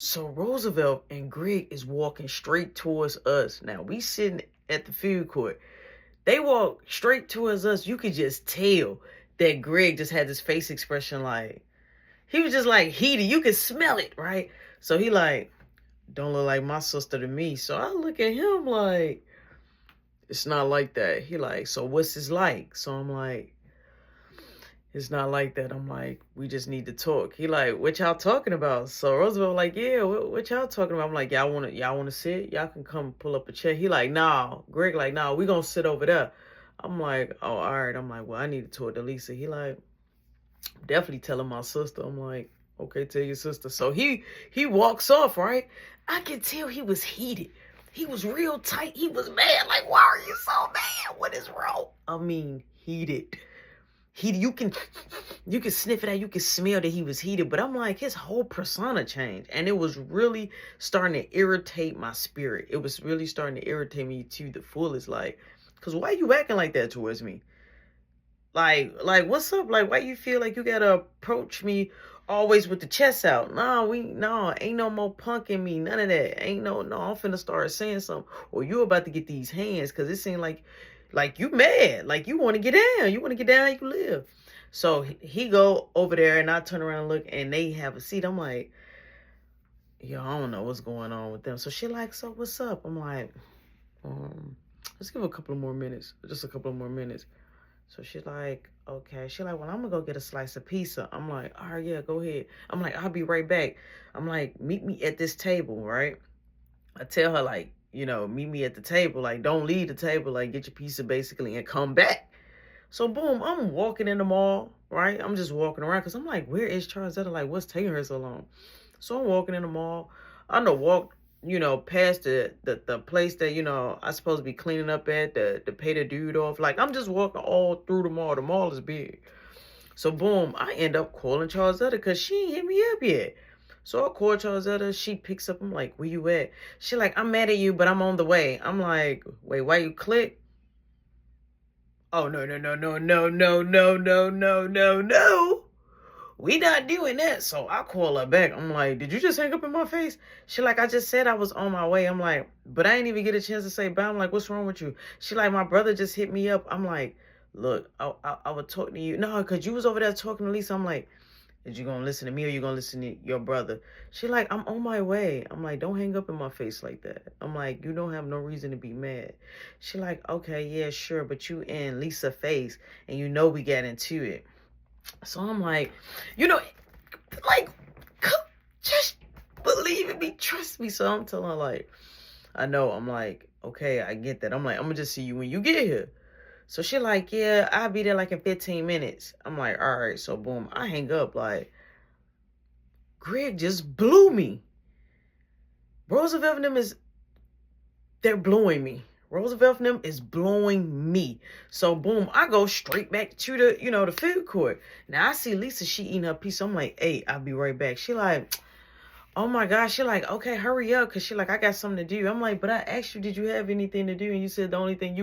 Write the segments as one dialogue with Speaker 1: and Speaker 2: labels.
Speaker 1: So Roosevelt and Greg is walking straight towards us. Now we sitting at the food court. They walk straight towards us. You could just tell that Greg just had this face expression like he was just like heated. You could smell it, right? So he like, don't look like my sister to me. So I look at him like, it's not like that. He like, so what's this like? So I'm like, it's not like that. I'm like, we just need to talk. He like, what y'all talking about? So Roosevelt like, yeah, what y'all talking about? I'm like, y'all wanna sit? Y'all can come pull up a chair. He like, nah. Greg like, nah, we gonna sit over there. I'm like, oh, all right. I'm like, well, I need to talk to Lisa. He like, definitely telling my sister. I'm like, okay, tell your sister. So he walks off, right? I can tell he was heated. He was real tight. He was mad. Like, why are you so mad? What is wrong? I mean, heated. You can sniff it out. You can smell that he was heated. But I'm like, his whole persona changed, and it was really starting to irritate my spirit. It was really starting to irritate me to the fullest. Like, cause why you acting like that towards me? Like, what's up? Like, why you feel like you gotta approach me always with the chest out? No, ain't no more punk in me. None of that. Ain't no, I'm finna start saying something. Or you about to get these hands, cause it seemed like you mad. Like you want to get down. You want to get down, you can live. So he go over there and I turn around and look and they have a seat. I'm like, yo, I don't know what's going on with them. So she like, so what's up? I'm like, let's give a couple of more minutes. Just a couple of more minutes. So she's like, okay. She like, well, I'm gonna go get a slice of pizza. I'm like, all right, yeah, go ahead. I'm like, I'll be right back. I'm like, meet me at this table, right? I tell her like, meet me at the table. Like, don't leave the table. Like, get your pizza basically and come back. So boom, I'm walking in the mall, right? I'm just walking around because I'm like, where is Charetta? Like, what's taking her so long? So I'm walking in the mall. I know walk, past the place that, I supposed to be cleaning up at, to pay the dude off. Like, I'm just walking all through the mall. The mall is big. So boom, I end up calling Charetta because she ain't hit me up yet. So I call Charetta. She picks up. I'm like, where you at? She like, I'm mad at you, but I'm on the way. I'm like, wait, why you click? Oh, no, no, no, no, no, no, no, no, no, no, no. We not doing that. So I call her back. I'm like, did you just hang up in my face? She like, I just said I was on my way. I'm like, but I didn't even get a chance to say bye. I'm like, what's wrong with you? She like, my brother just hit me up. I'm like, look, I would talk to you. No, because you was over there talking to Lisa. I'm like, is you gonna listen to me or you gonna listen to your brother? She like, I'm on my way. I'm like, don't hang up in my face like that. I'm like, you don't have no reason to be mad. She like, okay, yeah, sure, but you in Lisa face and we got into it. So I'm like, like, just believe in me, trust me. So I'm telling her like, I know. I'm like, okay, I get that. I'm like, I'm gonna just see you when you get here. So she like, yeah, I'll be there like in 15 minutes. I'm like, all right. So boom, I hang up. Like, Greg just blew me. Roosevelt and them they're blowing me. Roosevelt and them is blowing me. So boom, I go straight back to the food court. Now I see Lisa, she eating her piece. So I'm like, hey, I'll be right back. She like, oh my gosh. She like, okay, hurry up. Cause she like, I got something to do. I'm like, but I asked you, did you have anything to do? And you said the only thing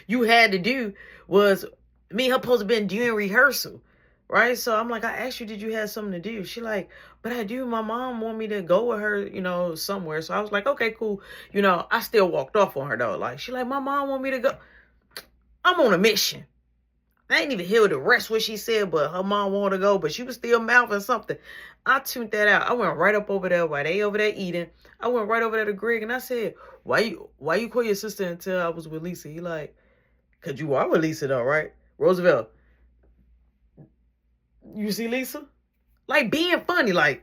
Speaker 1: you had to do was me and her supposed to been doing rehearsal. Right? So I'm like, I asked you, did you have something to do? She like, but I do. My mom want me to go with her, somewhere. So I was like, okay, cool. I still walked off on her though. Like, she like, my mom want me to go. I'm on a mission. I ain't even hear the rest what she said, but her mom wanted to go, but she was still mouthing something. I tuned that out. I went right up over there while they over there eating. I went right over there to Greg and I said, why you call your sister until I was with Lisa? He like, cause you are with Lisa though, right? Roosevelt, you see Lisa? Like being funny, like,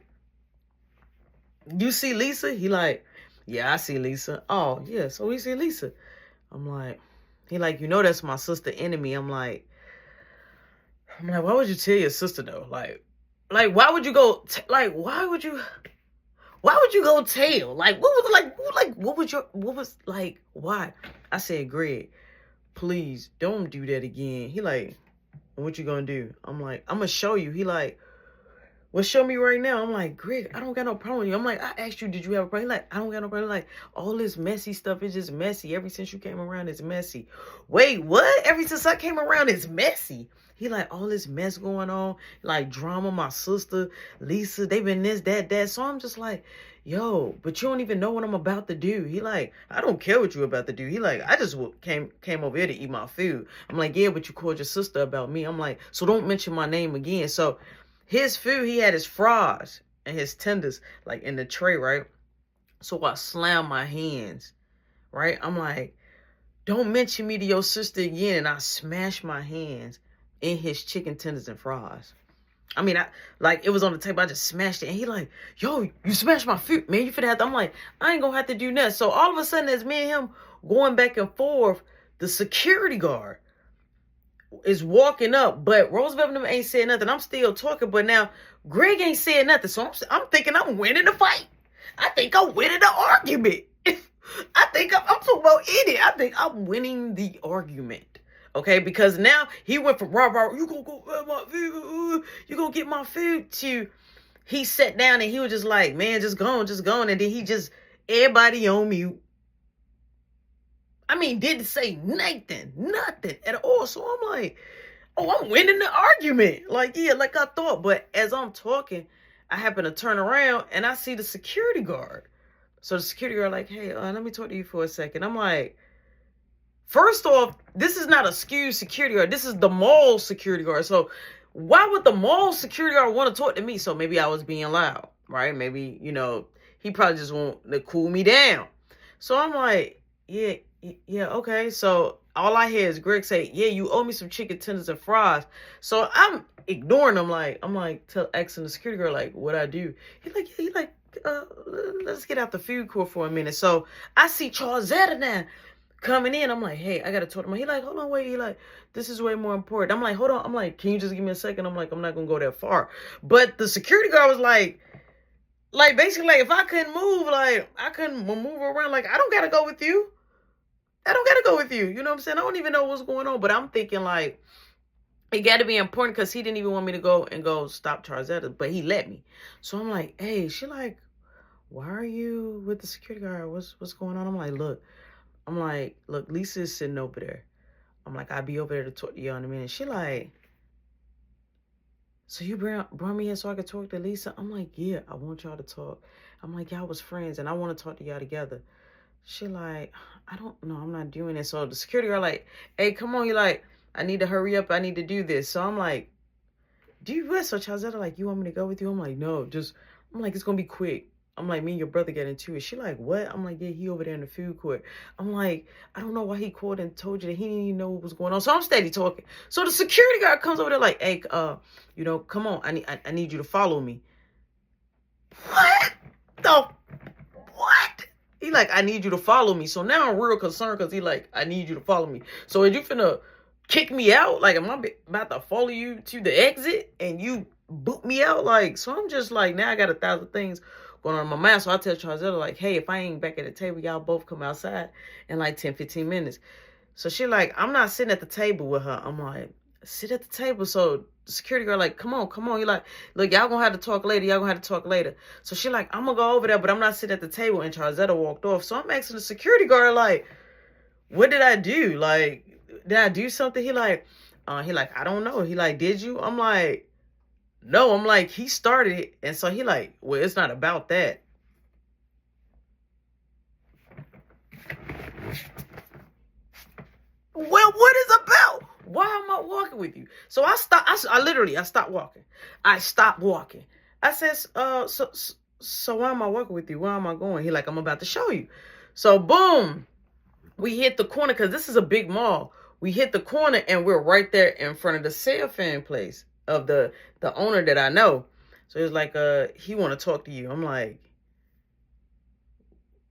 Speaker 1: you see Lisa? He like, yeah, I see Lisa. Oh, yeah, so we see Lisa. I'm like, he like, that's my sister enemy. I'm like, why would you tell your sister though? Like, why would you go, why would you go tell? Like, why? I said, Greg, please don't do that again. He like, what you gonna do? I'm like, I'm gonna show you. He like, well, show me right now. I'm like, Greg, I don't got no problem with you. I'm like, I asked you, did you have a problem? He's like, I don't got no problem. Like, all this messy stuff is just messy. Ever since you came around, it's messy. Wait, what? Ever since I came around, it's messy. He like, all this mess going on, like drama, my sister, Lisa, they been this, that. So I'm just like, yo, but you don't even know what I'm about to do. He like, I don't care what you're about to do. He like, I just came over here to eat my food. I'm like, yeah, but you called your sister about me. I'm like, so don't mention my name again. So his food, he had his fries and his tenders like in the tray, right? So I slammed my hands, right? I'm like, don't mention me to your sister again. And I smashed my hands in his chicken tenders and fries. I mean, it was on the table. I just smashed it. And he like, yo, you smashed my food, man. You finna have to. I'm like, I ain't gonna have to do nothing. So all of a sudden, as me and him going back and forth, the security guard is walking up, but Roosevelt ain't saying nothing. I'm still talking, but now Greg ain't saying nothing. So I'm thinking I'm winning the fight. I think I'm winning the argument. I think I'm talking about idiot. I think I'm winning the argument. Okay, because now he went from you gonna go my food, you gonna get my food, to he sat down and he was just like, man, just go on. And then he just, everybody on mute. I mean, didn't say nothing at all. So I'm like, oh, I'm winning the argument. Like, yeah, like I thought. But as I'm talking, I happen to turn around and I see the security guard. So the security guard like, hey, let me talk to you for a second. I'm like, first off, this is not a SKU security guard. This is the mall security guard. So why would the mall security guard want to talk to me? So maybe I was being loud, right? Maybe, he probably just want to cool me down. So I'm like, yeah, okay. So all I hear is Greg say, yeah, you owe me some chicken tenders and fries. So I'm ignoring him. I'm like, asking the security guard, like, what I do? He like, let's get out the food court for a minute. So I see Charetta now coming in. I'm like, hey, I gotta talk to him. He like, hold on, wait. He like, this is way more important. I'm like, hold on. I'm like, can you just give me a second? I'm like, I'm not gonna go that far. But the security guard was like basically, like, if I couldn't move, like, I couldn't move around. Like, I don't gotta go with you. You know what I'm saying? I don't even know what's going on. But I'm thinking, like, it got to be important because he didn't even want me to go stop Charetta, but he let me. So I'm like, hey, she like, why are you with the security guard? What's going on? I'm like, look, Lisa is sitting over there. I'm like, I'll be over there to talk to you in a minute. She like, so you brought me here so I could talk to Lisa? I'm like, yeah, I want y'all to talk. I'm like, y'all was friends and I want to talk to y'all together. She like, I don't know, I'm not doing it. So the security guard like, hey, come on. You like, I need to hurry up. I need to do this. So I'm like, do you what? So Charetta like, you want me to go with you? I'm like, no, I'm like, it's going to be quick. I'm like, me and your brother get into it. She like, what? I'm like, yeah, he over there in the food court. I'm like, I don't know why he called and told you that he didn't even know what was going on. So I'm steady talking. So the security guard comes over there like, hey, come on. I need you to follow me. What? He like, I need you to follow me. So now I'm real concerned because he like, I need you to follow me. So are you finna kick me out? Like, am I about to follow you to the exit and you boot me out? Like, so I'm just like, now I got 1,000 things going on in my mind. So I tell Charetta like, hey, if I ain't back at the table, y'all both come outside in like 10-15 minutes. So she like, I'm not sitting at the table with her. I'm like, sit at the table. So the security guard like, come on. He like, look, y'all gonna have to talk later. So she like, I'm gonna go over there, but I'm not sitting at the table. And Charetta walked off. So I'm asking the security guard like, what did I do? Like, did I do something? He like, I don't know. He like, did you? I'm like, no. I'm like, he started it. And so he like, well, it's not about that. Well, what is about? Why am I walking with you? So I stopped walking. I stopped walking. I says, so why am I walking with you? Where am I going? He like, I'm about to show you. So boom, we hit the corner because this is a big mall. We hit the corner and we're right there in front of the cell phone place of the owner that I know. So he's like, he want to talk to you. I'm like,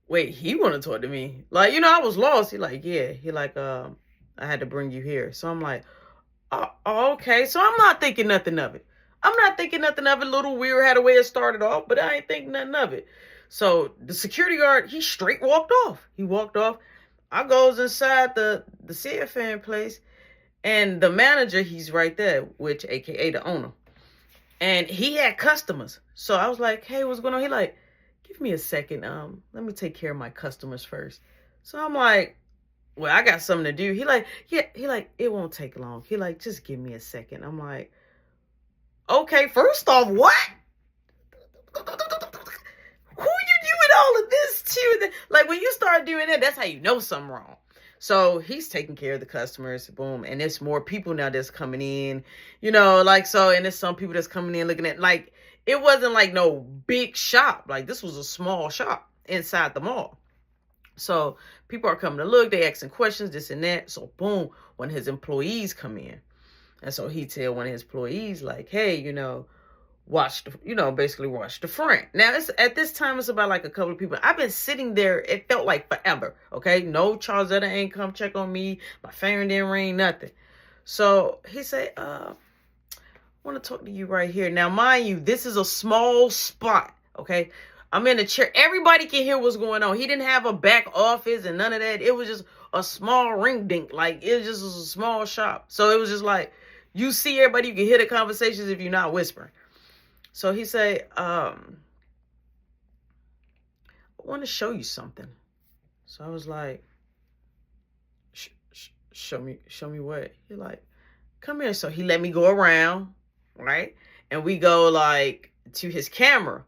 Speaker 1: wait, he want to talk to me? Like, I was lost. He like, yeah. He like, I had to bring you here. So I'm like, oh, okay. So I'm not thinking nothing of it. A little weird how the way it started off, but I ain't thinking nothing of it. So the security guard, he straight walked off. I goes inside the CFN place, and the manager, he's right there, which AKA the owner. And he had customers. So I was like, hey, what's going on? He like, give me a second. Let me take care of my customers first. So I'm like, well, I got something to do. He like, yeah, he like, it won't take long. He like, just give me a second. I'm like, okay, first off, what? Who you doing all of this to? Like, when you start doing that, that's how you know something wrong. So he's taking care of the customers, boom. And there's more people now that's coming in, like, so, and there's some people that's coming in looking at, like, it wasn't like no big shop. Like, this was a small shop inside the mall. So people are coming to look, they asking questions, this and that. So boom, when his employees come in. And so he tell one of his employees, like, hey, basically watch the front. Now, it's at this time, it's about like a couple of people. I've been sitting there, it felt like forever, okay? No, Charetta ain't come check on me. My phone didn't ring, nothing. So he said, I want to talk to you right here. Now, mind you, this is a small spot, okay? I'm in a chair. Everybody can hear what's going on. He didn't have a back office and none of that. It was just a small ring dink. Like, it just was a small shop. So it was just like, you see everybody, you can hear the conversations if you're not whispering. So he said, I want to show you something. So I was like, show me what? He like, come here. So he let me go around, right? And we go like to his camera.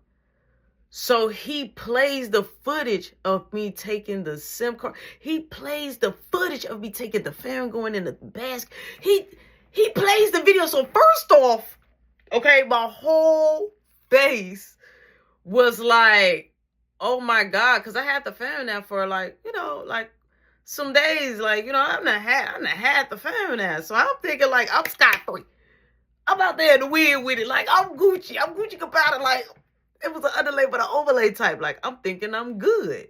Speaker 1: So he plays the footage of me taking the SIM card. He plays the footage of me taking the phone, going in the basket. He plays the video. So first off, okay, my whole face was like, oh my God, because I had the phone now for like some days, like, I've not had the phone now. So I'm thinking like I'm scot-free. I'm out there in the wind with it, like I'm Gucci. I'm Gucci about it, like it was an underlay but an overlay type. Like I'm thinking I'm good.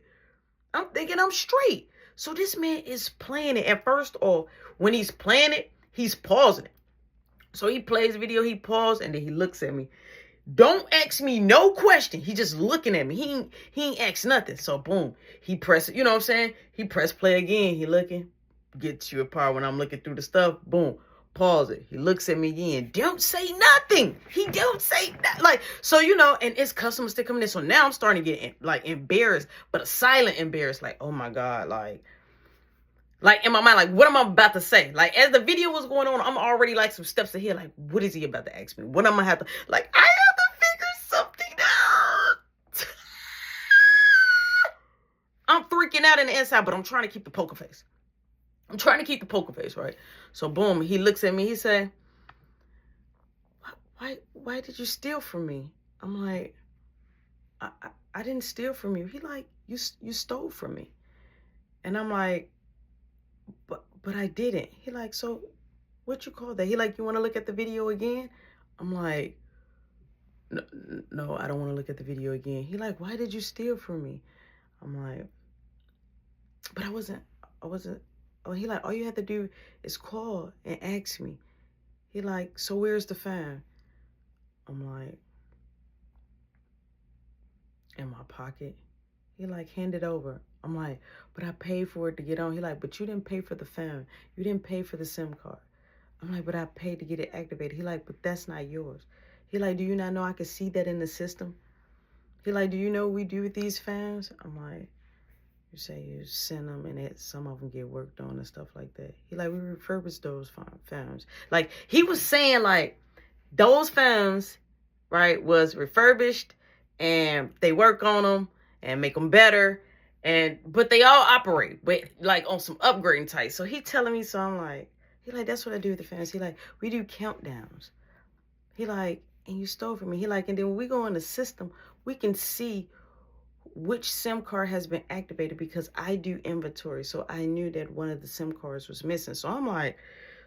Speaker 1: I'm thinking I'm straight. So this man is playing it. And first off, when he's playing it, he's pausing it. So he plays the video, he paused, and then he looks at me. Don't ask me no question. He just looking at me. He ain't asked nothing. So boom, he press, you know what I'm saying? He press play again. He looking, gets you a part when I'm looking through the stuff. Boom, pause it. He looks at me again. Don't say nothing. He don't say that. Like, so, and it's customers still coming in. So now I'm starting to get like embarrassed, but a silent embarrassed. Like, oh my God, like in my mind, like, what am I about to say? Like, as the video was going on, I'm already like some steps ahead. Like, what is he about to ask me? What am I have to, like, I have to figure something out. I'm freaking out in the inside, but I'm trying to keep the poker face. Right? So boom, he looks at me. He said, why did you steal from me? I'm like, I didn't steal from you. He like, you stole from me. And I'm like, but I didn't. He like, so what you call that? He like, you want to look at the video again? I'm like, no, I don't want to look at the video again. He like, why did you steal from me? I'm like, but I wasn't. Oh, he like, all you have to do is call and ask me. He like, so where's the phone? I'm like, in my pocket. He like, hand it over. I'm like, but I paid for it to get on. He like, but you didn't pay for the phone. You didn't pay for the SIM card. I'm like, but I paid to get it activated. He like, but that's not yours. He like, do you not know I can see that in the system? He like, do you know what we do with these phones? I'm like, you say you send them and some of them get worked on and stuff like that. He like, we refurbish those phones. Like, he was saying like, those phones, right, was refurbished and they work on them and make them better. But they all operate, but like on some upgrading type. So he telling me, so I'm like, he like, that's what I do with the fans. He like, we do countdowns. He like, and you stole from me. He like, and then when we go in the system, we can see which SIM card has been activated because I do inventory. So I knew that one of the SIM cards was missing. So I'm like,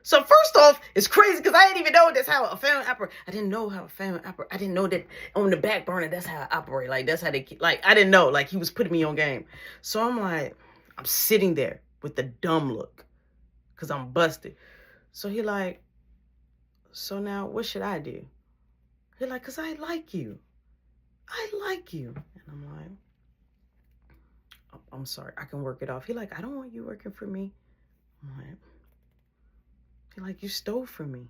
Speaker 1: so first off, it's crazy because I didn't even know that's how a phone operates. I didn't know how a phone operates. I didn't know that on the back burner, that's how I operate. Like, that's how they, like, I didn't know. Like, he was putting me on game. So I'm like, I'm sitting there with the dumb look because I'm busted. So he like, so now what should I do? He like, because I like you. And I'm like, I'm sorry, I can work it off. He like, I don't want you working for me. I'm like, he like, you stole from me.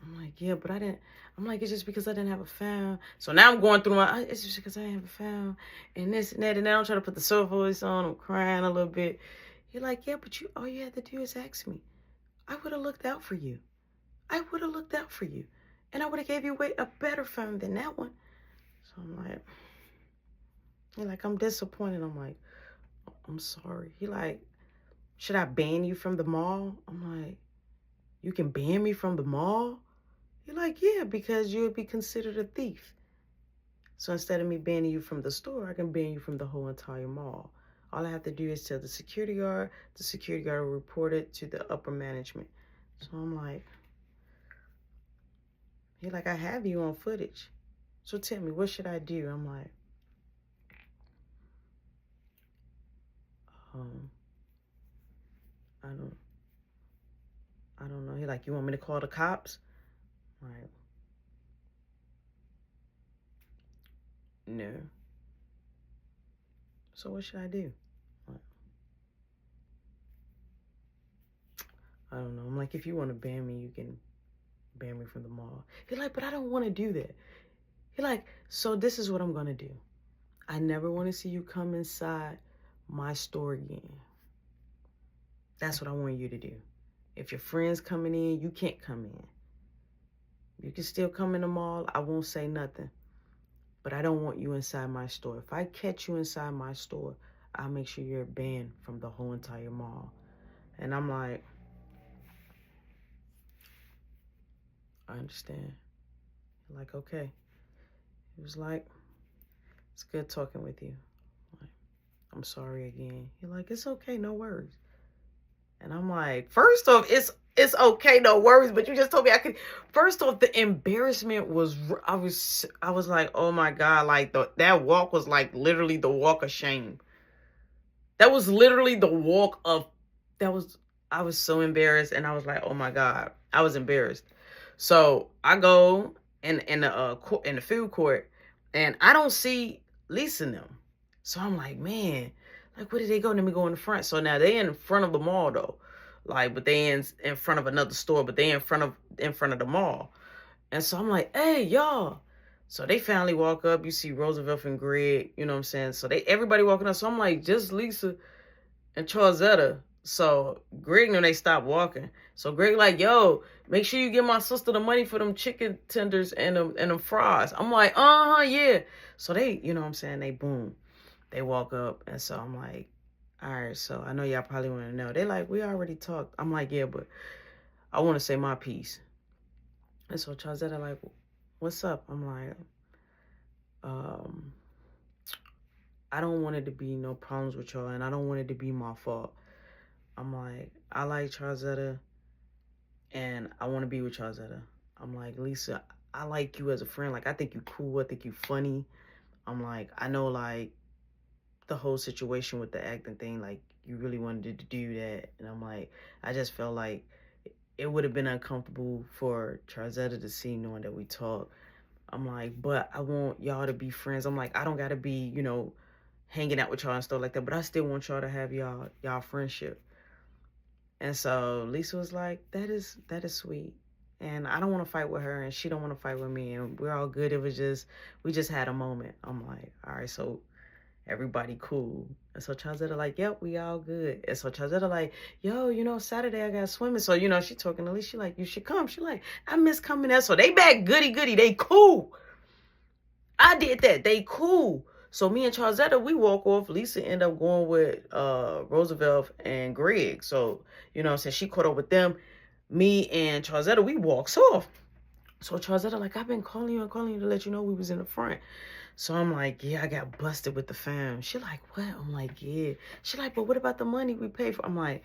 Speaker 1: I'm like, yeah, but I didn't. I'm like, it's just because I didn't have a foul. So now I'm going through it's just because I didn't have a foul. And this and that. And now I'm trying to put the soft voice on. I'm crying a little bit. You're like, yeah, but all you had to do is ask me. I would have looked out for you. I would have looked out for you. And I would have gave you a better phone than that one. So I'm like, you're like, I'm disappointed. I'm like, I'm sorry. He like, should I ban you from the mall? I'm like, you can ban me from the mall? You're like, yeah, because you would be considered a thief. So instead of me banning you from the store, I can ban you from the whole entire mall. All I have to do is tell the security guard will report it to the upper management. So I'm like, he's like, I have you on footage. So tell me, what should I do? I'm like, I don't know. He like, you want me to call the cops? I'm like, no. So what should I do? I don't know. I'm like, if you want to ban me, you can ban me from the mall. He's like, but I don't want to do that. He's like, so this is what I'm going to do. I never want to see you come inside my store again. That's what I want you to do. If your friend's coming in, you can't come in. You can still come in the mall. I won't say nothing. But I don't want you inside my store. If I catch you inside my store, I'll make sure you're banned from the whole entire mall. And I'm like, I understand. Like, okay. He was like, it's good talking with you. I'm sorry again. You're like, it's okay, no worries. And I'm like, first off, it's okay, no worries. But you just told me I could. First off, the embarrassment was, I was like, oh my God, like that walk was like literally the walk of shame. That was literally the walk of, I was so embarrassed, and I was like, oh my God, I was embarrassed. So I go in the food court, and I don't see Lisa and them. So I'm like, man, like, where did they go? Let me go in the front. So now they in front of the mall though, like, but they in front of another store, but they in front of the mall. And so I'm like, hey, y'all. So they finally walk up. You see Roosevelt and Greg, you know what I'm saying? So everybody walking up. So I'm like, just Lisa and Charetta. So Greg knew they stopped walking. So Greg like, yo, make sure you give my sister the money for them chicken tenders and them fries. I'm like, yeah. So they, you know what I'm saying? They walk up. And so I'm like, all right, so I know y'all probably want to know. They like, we already talked. I'm like, yeah, but I want to say my piece. And so Charetta like, what's up? I'm like, I don't want it to be no problems with y'all, and I don't want it to be my fault. I'm like, I like Charetta, and I want to be with Charetta. I'm like, Lisa, I like you as a friend. Like, I think you cool. I think you funny. I'm like, I know, like, the whole situation with the acting thing, like, you really wanted to do that. And I'm like, I just felt like it would have been uncomfortable for Charetta to see knowing that we talk. I'm like, but I want y'all to be friends. I'm like, I don't got to be, hanging out with y'all and stuff like that, but I still want y'all to have y'all friendship. And so Lisa was like, that is sweet. And I don't want to fight with her, and she don't want to fight with me, and we're all good. We just had a moment. I'm like, all right, so everybody cool. And so Charetta like, yep, we all good. And so Charetta like, yo, Saturday I got swimming. So, she talking to Lisa. She like, you should come. She like, I miss coming there. So they back goody. They cool. I did that. They cool. So me and Charetta, we walk off. Lisa end up going with Roosevelt and Greg. So, since she caught up with them, me and Charetta, we walks off. So Charetta like, I've been calling you to let you know we was in the front. So I'm like, yeah, I got busted with the fam. She like, what? I'm like, yeah. She like, but what about the money we paid for? I'm like,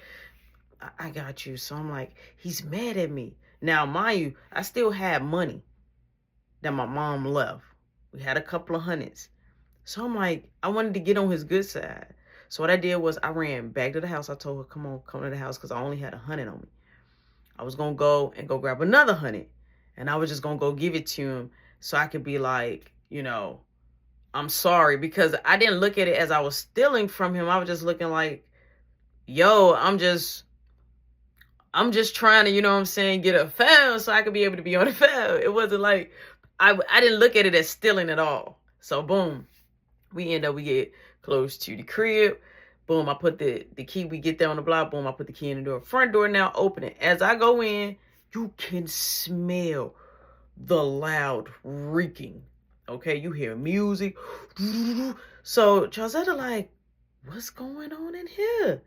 Speaker 1: I got you. So I'm like, he's mad at me. Now, mind you, I still had money that my mom left. We had a couple of hundreds. So I'm like, I wanted to get on his good side. So what I did was I ran back to the house. I told her, come to the house, because I only had 100 on me. I was going to go grab another 100. And I was just going to go give it to him so I could be like, I'm sorry. Because I didn't look at it as I was stealing from him. I was just looking like, yo, I'm I'm just trying to, you know what I'm saying, get a foul so I could be able to be on the foul. It wasn't like, I didn't look at it as stealing at all. So boom, we get close to the crib. Boom, I put the key, we get there on the block. Boom, I put the key in the door. Front door now opening. As I go in, you can smell the loud reeking. Okay, you hear music. So Charetta like, what's going on in here?